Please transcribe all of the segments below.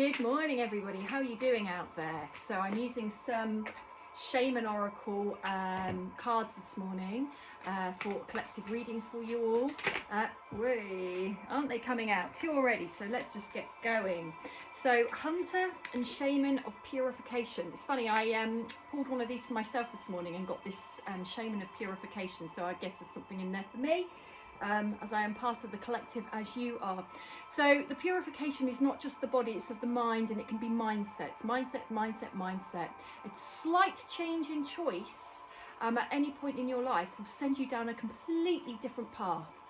Good morning, everybody. How are you doing out there? So I'm using some Shaman Oracle cards this morning for collective reading for you all. Aren't they coming out? 2 already, so let's just get going. So Hunter and Shaman of Purification. It's funny, I pulled one of these for myself this morning and got this Shaman of Purification, so I guess there's something in there for me. As I am part of the collective as you are. So the purification is not just the body, it's of the mind, and it can be mindsets. Mindset. A slight change in choice at any point in your life will send you down a completely different path.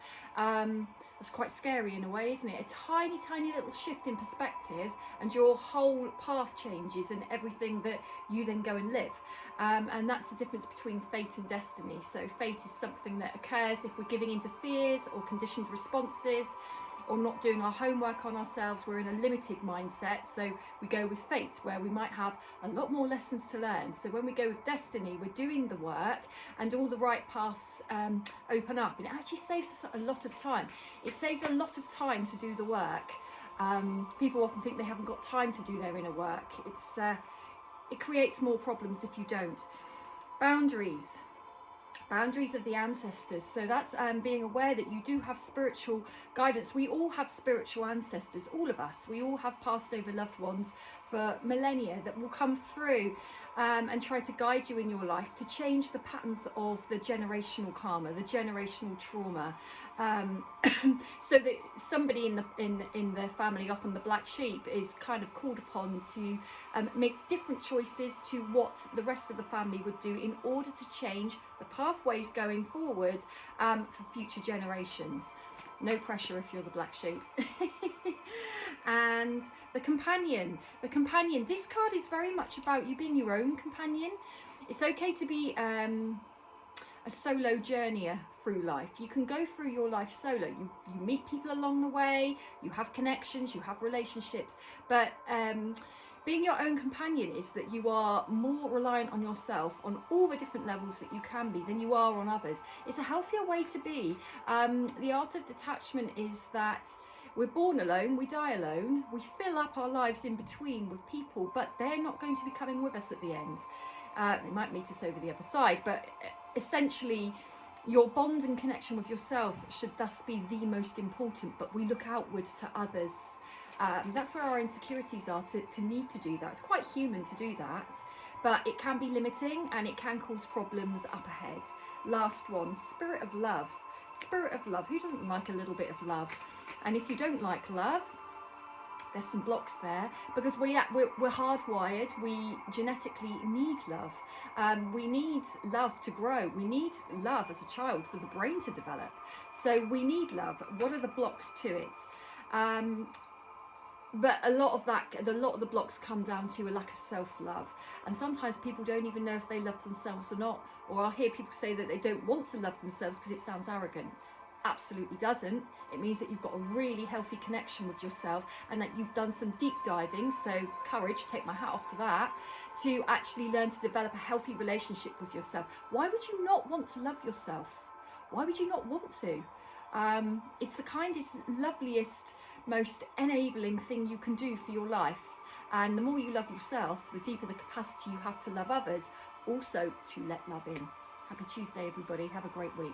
It's quite scary in a way, isn't it? A tiny little shift in perspective and your whole path changes and everything that you then go and live. And that's the difference between fate and destiny. So fate is something that occurs if we're giving into fears or conditioned responses or not doing our homework on ourselves. We're in a limited mindset, so we go with fate, where we might have a lot more lessons to learn. So when we go with destiny, we're doing the work and all the right paths open up, and it actually saves us a lot of time. It saves a lot of time to do the work. People often think they haven't got time to do their inner work. It creates more problems if you don't. Boundaries of the ancestors. So that's being aware that you do have spiritual guidance. We all have spiritual ancestors, all of us. We all have passed over loved ones for millennia that will come through and try to guide you in your life to change the patterns of the generational karma, the generational trauma, so that somebody in the family, often the black sheep, is kind of called upon to make different choices to what the rest of the family would do in order to change the pathways going forward for future generations. No pressure if you're the black sheep. And the companion. This card is very much about you being your own companion. It's okay to be a solo journeyer through life. You can go through your life solo. You meet people along the way, you have connections, you have relationships, but being your own companion is that you are more reliant on yourself on all the different levels that you can be than you are on others. It's a healthier way to be. The art of detachment is that we're born alone, we die alone, we fill up our lives in between with people, but they're not going to be coming with us at the end. They might meet us over the other side, but essentially your bond and connection with yourself should thus be the most important, but we look outwards to others. That's where our insecurities are, to need to do that. It's quite human to do that, but it can be limiting and it can cause problems up ahead. Last one, spirit of love. Spirit of love. Who doesn't like a little bit of love? And if you don't like love, there's some blocks there, because we're hardwired. We genetically need love. We need love to grow. We need love as a child for the brain to develop. So we need love. What are the blocks to it? But a lot of the blocks come down to a lack of self-love, and sometimes people don't even know if they love themselves or not. Or I'll hear people say that they don't want to love themselves because it sounds arrogant. Absolutely doesn't. It means that you've got a really healthy connection with yourself and that you've done some deep diving, so courage, take my hat off to that, to actually learn to develop a healthy relationship with yourself. Why would you not want to love yourself? Why would you not want to? It's the kindest, loveliest, most enabling thing you can do for your life. And the more you love yourself, the deeper the capacity you have to love others, also to let love in. Happy Tuesday, everybody. Have a great week.